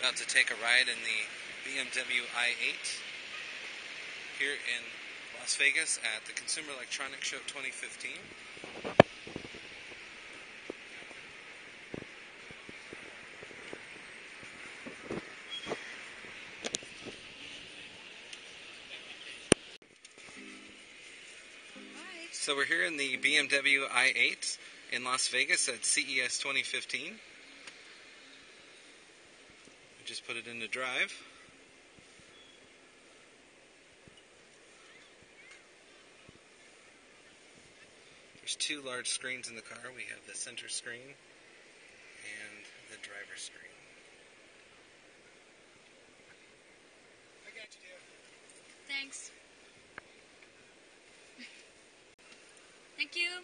About to take a ride in the BMW i8 here in Las Vegas at the Consumer Electronics Show 2015. So we're here in the BMW i8 in Las Vegas at CES 2015. Just put it into drive. There's two large screens in the car. We have the center screen and the driver's screen. I got you, dear. Thanks. Thank you.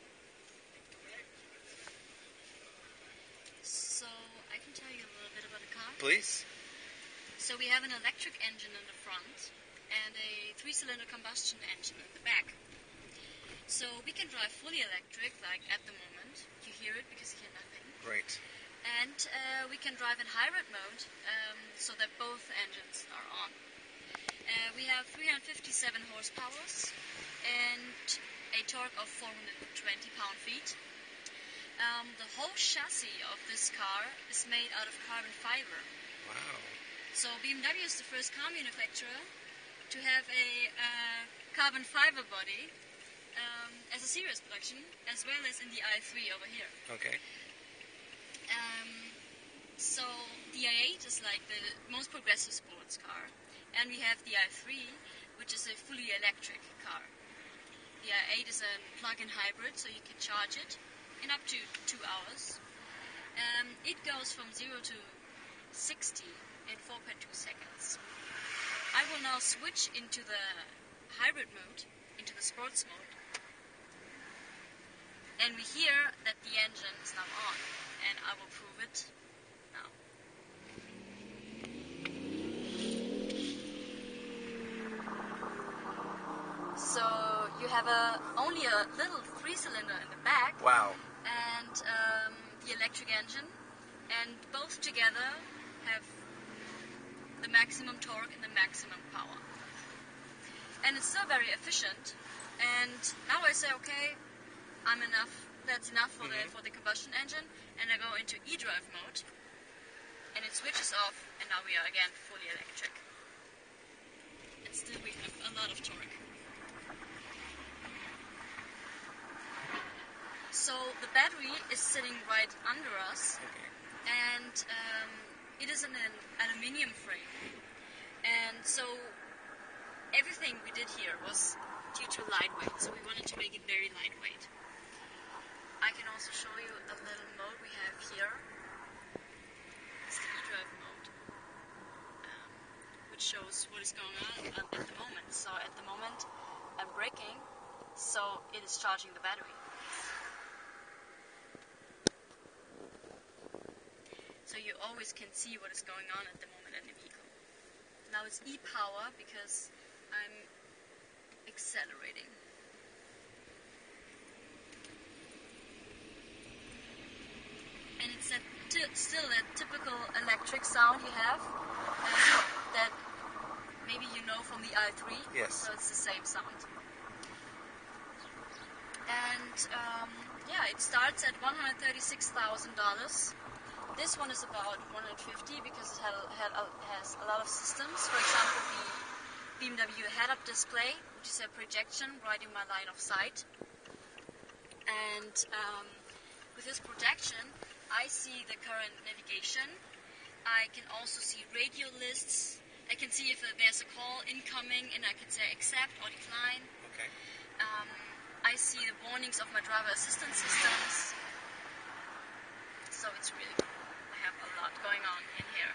So, I can tell you a little bit about the car. Please. So we have an electric engine in the front and a 3-cylinder combustion engine in the back. So we can drive fully electric, like at the moment. You hear it because you hear nothing. Great. And we can drive in hybrid mode, so that both engines are on. We have 357 horsepower and a torque of 420 pound-feet. The whole chassis of this car is made out of carbon fiber. Wow. So BMW is the first car manufacturer to have a carbon fiber body as a series production, as well as in the i3 over here. Okay. So the i8 is like the most progressive sports car, and we have the i3, which is a fully electric car. The i8 is a plug-in hybrid, so you can charge it in up to 2 hours. It goes from 0 to 60 in 4.2 seconds. I will now switch into the hybrid mode, into the sports mode, and we hear that the engine is now on, and I will prove it now. So you have only a little 3-cylinder in the back. Wow. And the electric engine, and both together have the maximum torque and the maximum power. And it's still very efficient. And now I say, okay, that's enough for the combustion engine, and I go into e-drive mode, and it switches off, and now we are again fully electric. And still we have a lot of torque. So the battery is sitting right under us, and it is in an aluminium frame. And so everything we did here was due to lightweight, so we wanted to make it very lightweight. I can also show you a little mode we have here. It's the e-drive mode, which shows what is going on at the moment. So at the moment I'm braking, so it is charging the battery. So you always can see what is going on at the moment in the vehicle. Now it's e-power because I'm accelerating. And it's still that typical electric sound you have that maybe you know from the i3. Yes. So it's the same sound. And yeah, it starts at $136,000. This one is about $150 because it has a lot of systems. For example, the BMW head-up display, which is a projection right in my line of sight. And with this projection, I see the current navigation. I can also see radio lists. I can see if there's a call incoming, and I can say accept or decline. Okay. I see the warnings of my driver assistance systems. So it's really cool. I have a lot going on in here.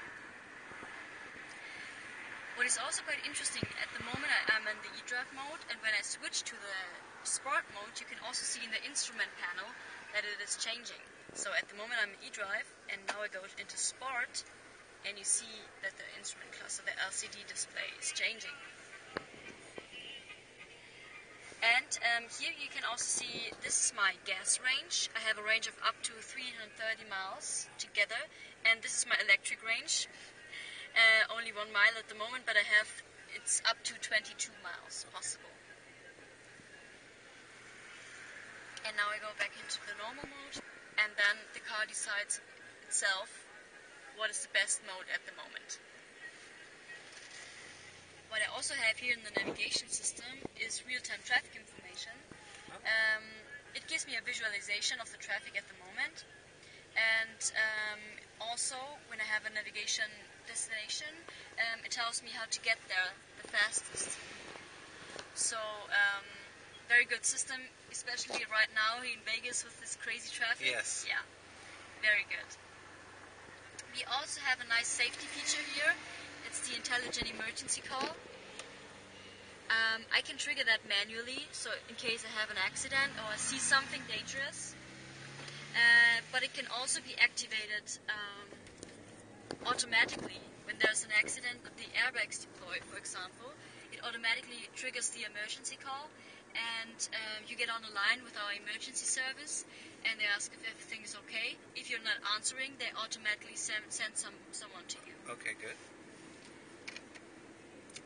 What is also quite interesting, at the moment I'm in the e-drive mode, and when I switch to the sport mode, you can also see in the instrument panel that it is changing. So at the moment I'm in e-drive, and now I go into sport, and you see that the instrument cluster, the LCD display, is changing. And here you can also see, this is my gas range. I have a range of up to 330 miles together, and this is my electric range. Only 1 mile at the moment, but it's up to 22 miles possible. And now I go back into the normal mode, and then the car decides itself what is the best mode at the moment. What I also have here in the navigation system is real-time traffic information. It gives me a visualization of the traffic at the moment, and also when I have a navigation destination, it tells me how to get there the fastest. So very good system, especially right now in Vegas with this crazy traffic. Yes. Yeah, very good. We also have a nice safety feature here. It's the intelligent emergency call. I can trigger that manually, so in case I have an accident or I see something dangerous. But it can also be activated automatically. When there's an accident, the airbags deploy, for example, it automatically triggers the emergency call, and you get on the line with our emergency service, and they ask if everything is okay. If you're not answering, they automatically send someone to you. Okay, good.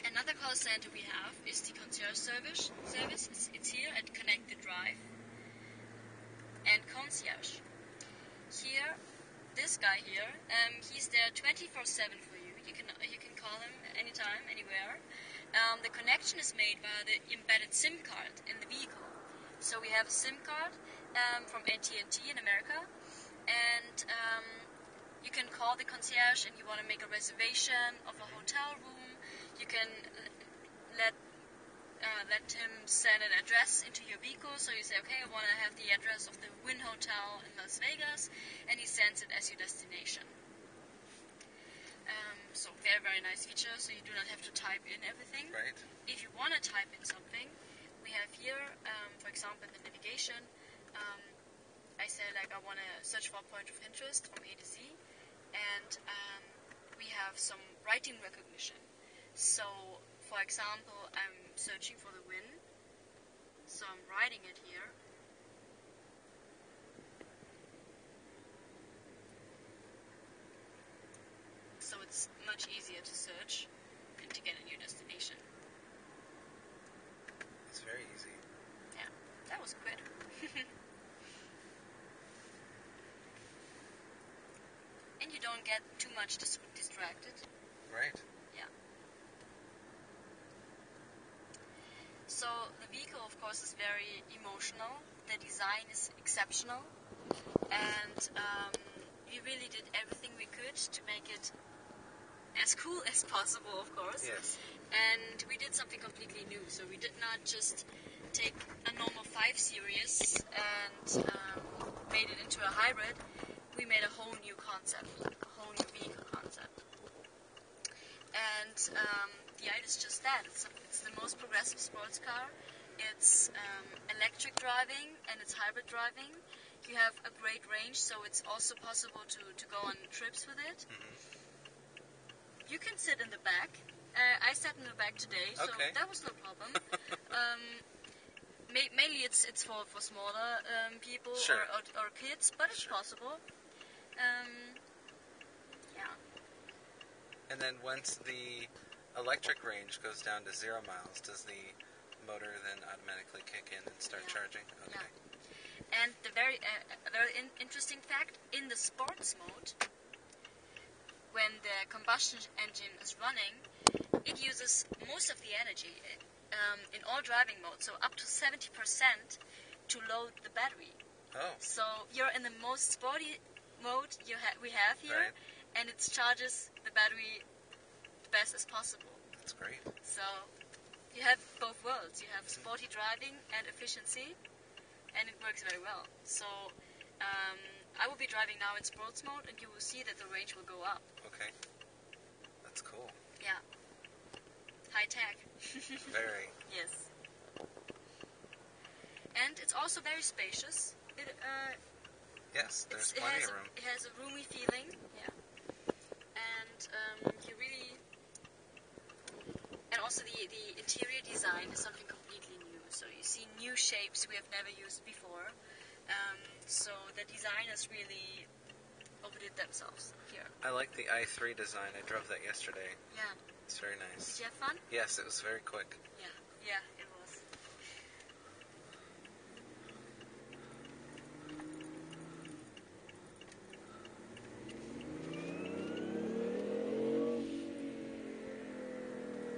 Another call center we have is the concierge service. It's here at Connected Drive. And concierge. Here, this guy here, he's there 24/7 for you. You can call him anytime, anywhere. The connection is made via the embedded SIM card in the vehicle. So we have a SIM card from AT&T in America, and you can call the concierge and you want to make a reservation of a hotel room. You can let him send an address into your vehicle. So you say, okay, I want to have the address of the Wynn Hotel in Las Vegas, and he sends it as your destination. So very, very nice feature, so you do not have to type in everything. Right. If you want to type in something, we have here, for example, in the navigation, I say like I want to search for a point of interest from A to Z, and we have some writing recognition. So, for example, I'm searching for the Wynn, so I'm writing it here. So it's much easier to search and to get a new destination. It's very easy. Yeah, that was quick. And you don't get too much distracted. Right. Yeah. So the vehicle, of course, is very emotional. The design is exceptional, and we really did everything we could to make it as cool as possible, of course. Yes. And we did something completely new. So we did not just take a normal 5 Series and made it into a hybrid. We made a whole new concept, like a whole new vehicle concept. And the idea is just that. It's the most progressive sports car. It's electric driving and it's hybrid driving. You have a great range, so it's also possible to go on trips with it. Mm-hmm. You can sit in the back. I sat in the back today, so okay. that was no problem. Mainly it's for smaller people Sure. or kids, but it's sure. possible. Yeah. And then once the electric range goes down to 0 miles, does the motor then automatically kick in and start charging? Okay. Yeah. And the very interesting fact, in the sports mode, when the combustion engine is running, it uses most of the energy in all driving modes, so up to 70% to load the battery. Oh. So you're in the most sporty mode we have here, right. and it charges the battery the best as possible. That's great. So you have both worlds. You have sporty driving and efficiency, and it works very well. So I will be driving now in sports mode, and you will see that the range will go up. Okay. That's cool. Yeah. High tech. Very. Yes. And it's also very spacious. Yes, there's plenty of room. It has a roomy feeling. Yeah. And you really... And also the interior design is something completely new. So you see new shapes we have never used before. So the design is really overdid themselves here. I like the i3 design. I drove that yesterday. Yeah. It's very nice. Did you have fun? Yes, it was very quick. Yeah. Yeah, it was.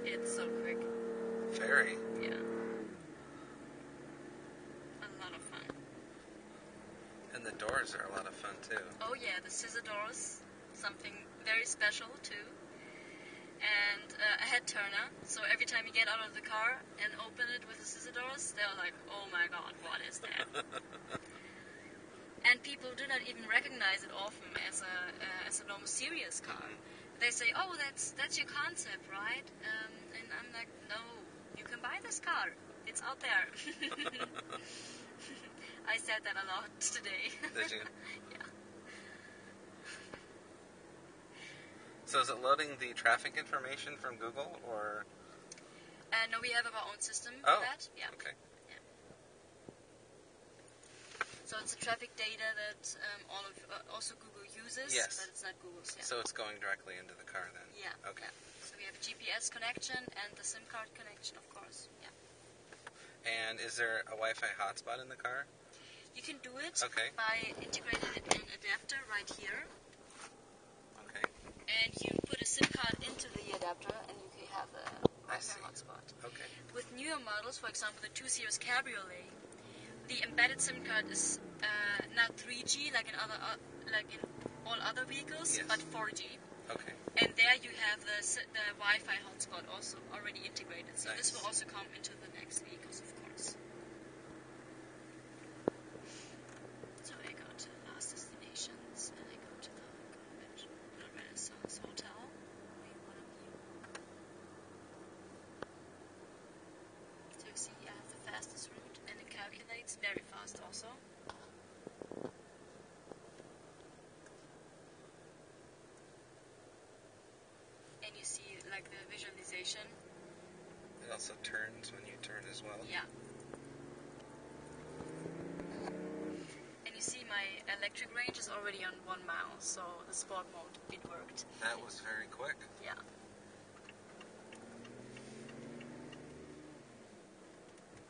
It's so quick. Very. Yeah. A lot of fun. And the doors are a lot of fun too. Oh yeah, the scissor doors, something very special too. And a head turner, so every time you get out of the car and open it with the scissor doors, they're like, oh my god, what is that? And people do not even recognize it often as a normal serious car. They say, oh, that's your concept, right? And I'm like, no, you can buy this car. It's out there. I said that a lot today. Did you? Yeah. So is it loading the traffic information from Google or? No, we have our own system Oh, for that. Yeah. okay. Yeah. So it's the traffic data that also Google uses, Yes. but it's not Google's. Yeah. So it's going directly into the car then? Yeah. Okay. Yeah. So we have GPS connection and the SIM card connection, of course. Yeah. And is there a Wi-Fi hotspot in the car? You can do it Okay. by integrating an adapter right here, Okay. and you put a SIM card into the adapter, and you can have a I Wi-Fi see. hotspot. Okay. With newer models, for example, the 2 Series Cabriolet, the embedded SIM card is not 3G like in all other vehicles, Yes. but 4G. Okay. And there you have the Wi-Fi hotspot also already integrated. So this Nice. will also come into the next vehicles, of course. So I go to last destinations, and I go to the Renaissance Hotel. We want to view. So you see, I have the fastest route, and it calculates very fast also. And you see, like, the visualization. It also turns when you turn as well. Yeah. And you see, my electric range is already on 1 mile, so the sport mode, it worked. That was very quick. Yeah.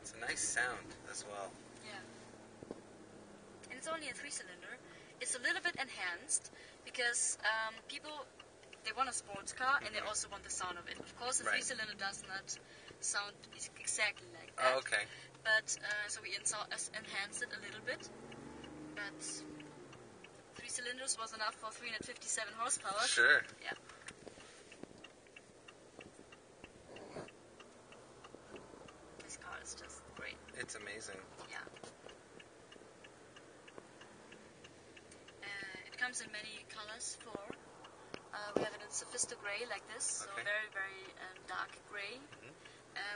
It's a nice sound as well. Yeah. And it's only a 3-cylinder. It's a little bit enhanced because people, they want a sports car and they also want the sound of it. Of course, the Right. 3-cylinder does not sound exactly like that. Oh, okay. But so we enhanced it a little bit. But 3 cylinders was enough for 357 horsepower. Sure. Yeah. This car is just great. It's amazing. Yeah. It comes in many colors. We have it in Sophisto gray like this, so Okay. very, very dark gray. Mhm.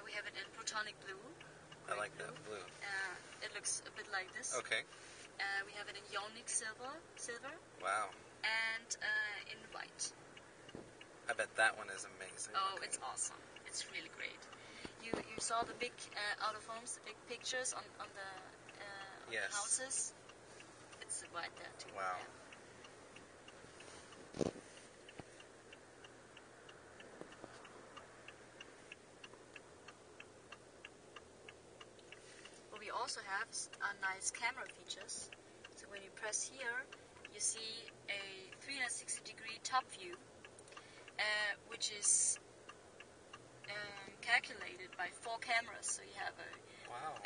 We have it in Protonic blue. I like that blue. It looks a bit like this. Okay. We have it in Ionic silver, Wow. and in white. I bet that one is amazing. Oh, looking. it's awesome. It's really great. You saw the big out of homes, the big pictures on the Yes. houses. It's right there too. Wow. Yeah. What we also have are nice camera features. So when you press here, you see a 360-degree top view, which is calculated by 4 cameras. So you have a Wow.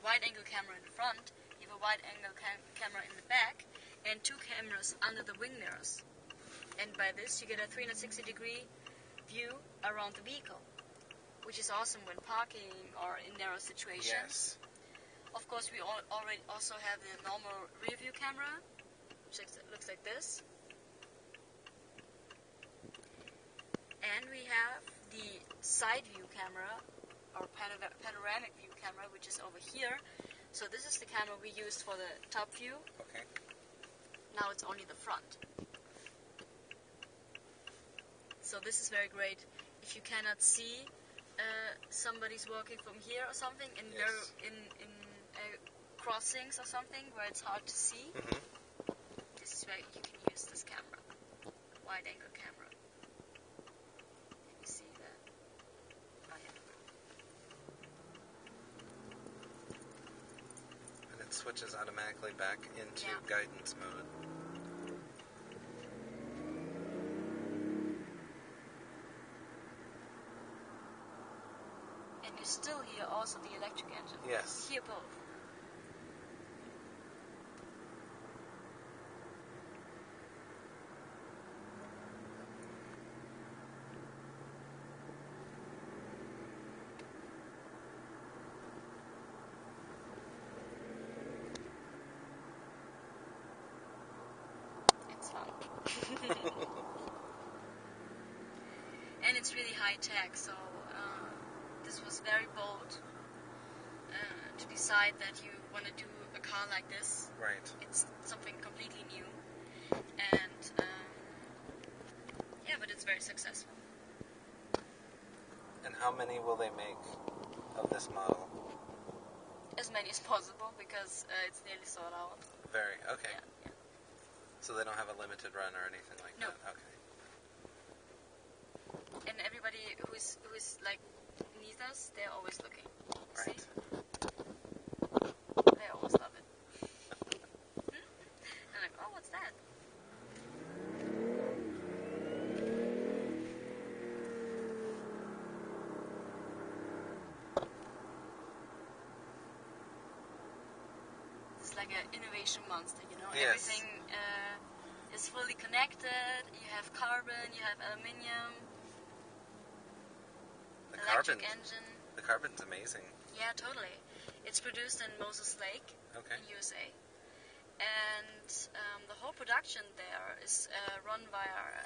wide-angle camera in the front, you have a wide-angle camera in the back, and 2 cameras under the wing mirrors. And by this, you get a 360-degree view around the vehicle, which is awesome when parking or in narrow situations. Yes. Of course, we already also have the normal rear view camera, which looks like this. And we have the side view camera, or panoramic view camera, which is over here. So this is the camera we used for the top view. Okay. Now it's only the front. So this is very great if you cannot see somebody's walking from here or something in Yes. in crossings or something where it's hard to see. Mhm. This is where you can use this camera, wide angle camera. Can you see that? Oh yeah. And it switches automatically back into Yeah. guidance mode. And you still hear also the electric engine. Yes. You hear both. It's fun. And it's really high tech, so this was very bold to decide that you want to do a car like this. Right. It's something completely new, and yeah, but it's very successful. And how many will they make of this model? As many as possible, because it's nearly sold out. Very. Okay. Yeah. So they don't have a limited run or anything like No. that? Okay. And everybody who's like needs us, they're always looking. Right. See? They always love it. I'm like, oh, what's that? It's like an innovation monster, you know? Yes. Everything is fully connected. You have carbon, you have aluminium, The electric carbon. engine. The carbon's amazing. Yeah, totally. It's produced in Moses Lake Okay. in USA. And the whole production there is run via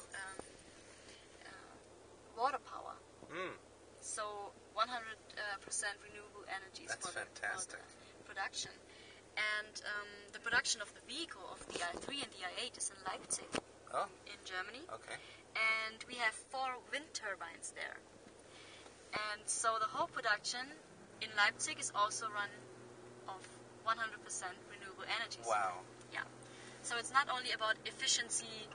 water power. Mm. So 100% renewable energies That's for fantastic. the production. And the production of the vehicle, of the i3 and the i8, is in Leipzig, Oh, in Germany. okay. And we have 4 wind turbines there. And so the whole production in Leipzig is also run of 100% renewable energies. Wow. Yeah. So it's not only about efficiency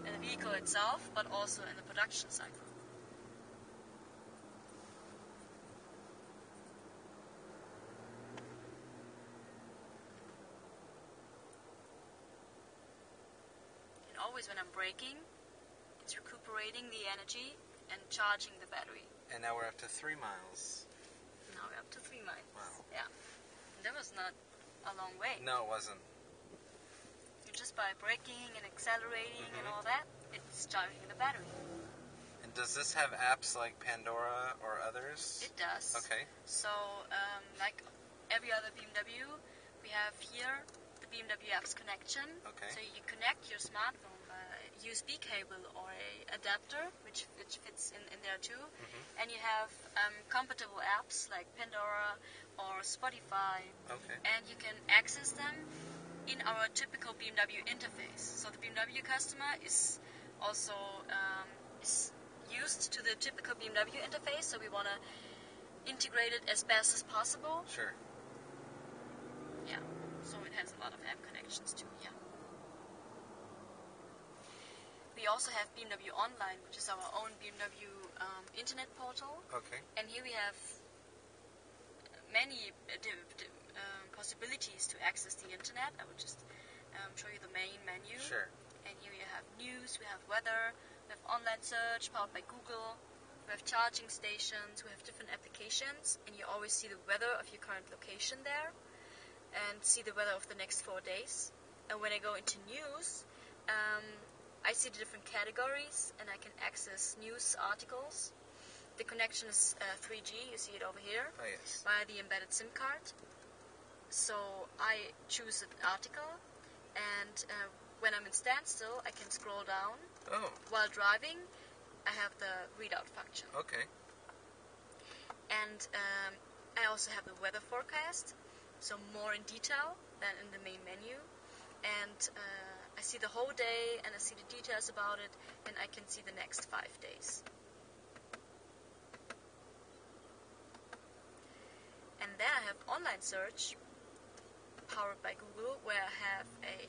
in the vehicle itself, but also in the production cycle. And always when I'm braking, it's recuperating the energy and charging the battery. And now we're up to 3 miles. Now we're up to 3 miles. Wow. Yeah. And that was not a long way. No, it wasn't. And just by braking and accelerating and Mhm. all that, it's charging the battery. And does this have apps like Pandora or others? It does. Okay. So, like every other BMW, we have here the BMW apps connection. Okay. So you connect your smartphone by USB cable or a adapter, which fits in there too. Mm-hmm. And you have compatible apps like Pandora or Spotify. Okay. And you can access them in our typical BMW interface. So the BMW customer is also is used to the typical BMW interface, so we want to integrate it as best as possible. Sure. Yeah, so it has a lot of app connections too, yeah. We also have BMW Online, which is our own BMW internet portal. Okay. And here we have many possibilities to access the internet. I would just show you the main menu. Sure. And here we have news, we have weather, we have online search powered by Google, we have charging stations, we have different applications, and you always see the weather of your current location there, and see the weather of the next 4 days. And when I go into news, I see the different categories, and I can access news articles. The connection is 3G, you see it over here, Oh, yes. via the embedded SIM card. So I choose an article, and when I'm in standstill, I can scroll down. Oh, While driving, I have the readout function. okay. And I also have the weather forecast, so more in detail than in the main menu. And I see the whole day, and I see the details about it, and I can see the next 5 days. And then I have online search, powered by Google, where I have a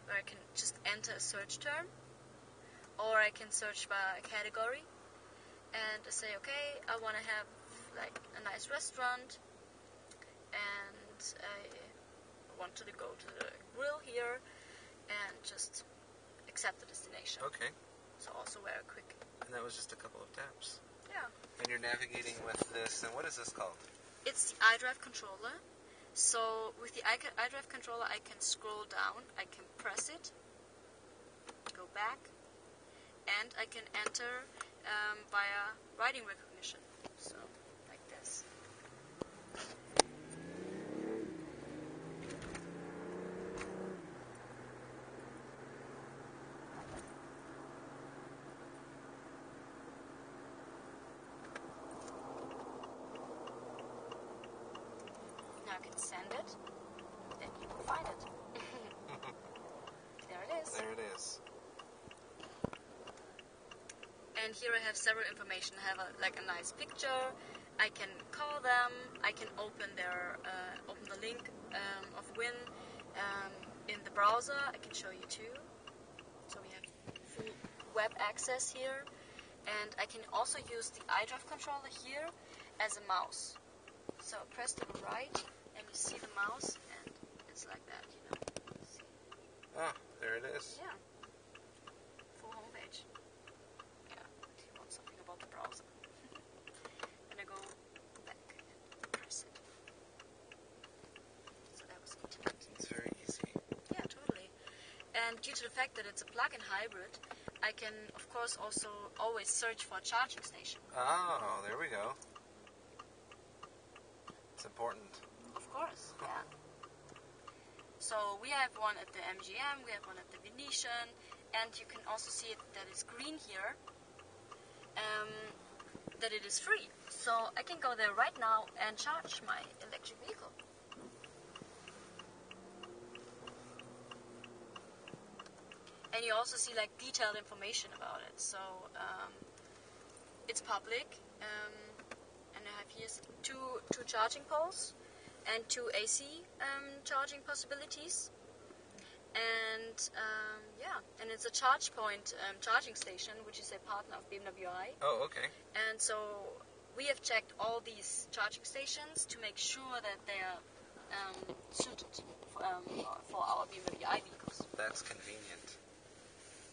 where I can just enter a search term, or I can search by a category, and I say, okay, I want to have like a nice restaurant, and I want to go to the grill here, and just accept the destination. Okay. So also very quick. And that was just a couple of taps. Yeah. And you're navigating with this, and what is this called? It's the iDrive controller. So with the iDrive controller, I can scroll down, I can press it, go back, and I can enter via writing recognition. So like this. Now I can send it, then you will find it. There it is. There it is. And here I have several information. I have a nice picture. I can call them. I can open the link of Win in the browser. I can show you too. So we have full web access here, and I can also use the iDrive controller here as a mouse. So press to the right, and you see the mouse, and it's like that, you know. See? Ah, there it is. Yeah. Full homepage. Yeah. If you want something about the browser. And I go back and press it. So that was good. It's very easy. Yeah, totally. And due to the fact that it's a plug-in hybrid, I can, of course, also always search for a charging station. Oh, there we go. It's important. Of course, yeah. So we have one at the MGM, we have one at the Venetian, and you can also see that it's green here, that it is free. So I can go there right now and charge my electric vehicle. And you also see like detailed information about it. So it's public, and I have here two charging poles and two AC charging possibilities. And and it's a charge point charging station, which is a partner of BMW. Oh, okay. And so we have checked all these charging stations to make sure that they are suited for our BMW vehicles. That's convenient.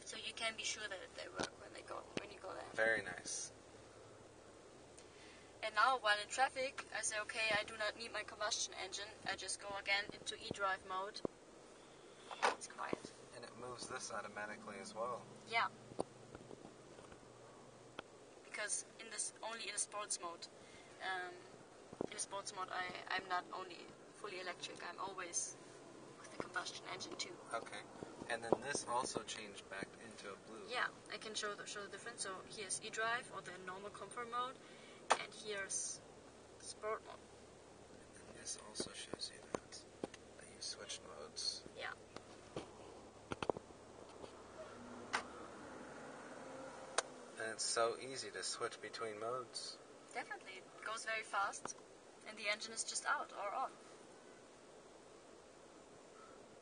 So you can be sure that they work when you go there. Very nice. And now, while in traffic, I say, okay, I do not need my combustion engine. I just go again into eDrive mode. It's quiet. And it moves this automatically as well. Yeah. Because only in a sports mode. In a sports mode, I'm not only fully electric. I'm always with the combustion engine too. Okay. And then this also changed back into a blue. Yeah, I can show the difference. So here's eDrive or the normal comfort mode, and here's sport mode. And this also shows you that you switched modes. Yeah. And it's so easy to switch between modes. Definitely, it goes very fast, and the engine is just out or on.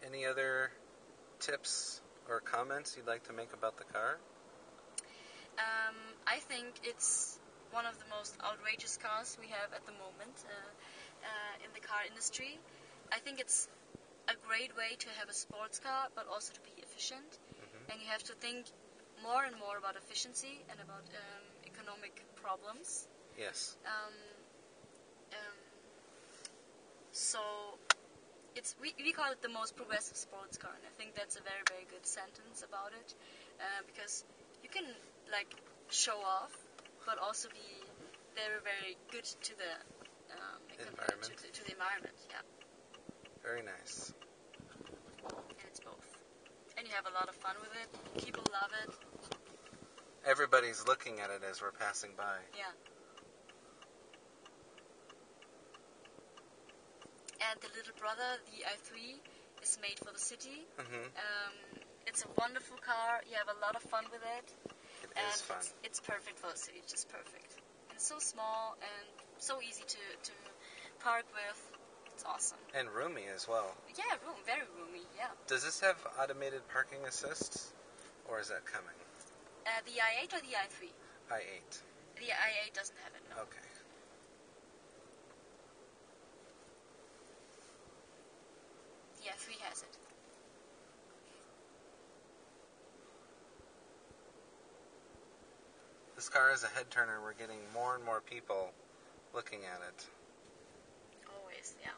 Any other tips or comments you'd like to make about the car? I think it's one of the most outrageous cars we have at the moment in the car industry. I think it's a great way to have a sports car, but also to be efficient. Mm-hmm. And you have to think more and more about efficiency and about economic problems. Yes. So we call it the most progressive sports car, and I think that's a very, very good sentence about it, because you can like show off, but also be very, very good to the environment. To the environment. Yeah. Very nice. And it's both, and you have a lot of fun with it. People love it. Everybody's looking at it as we're passing by. Yeah. And the little brother, the i3, is made for the city. Mm-hmm. It's a wonderful car. You have a lot of fun with it. It and is fun. It's perfect for the city, just perfect. And it's so small and so easy to park with. It's awesome. And roomy as well. Yeah, very roomy, yeah. Does this have automated parking assists? Or is that coming? The i8 or the i3? i8. The i8 doesn't have it, no. Okay. The i3 has it. This car is a head turner. We're getting more and more people looking at it. Always, yeah.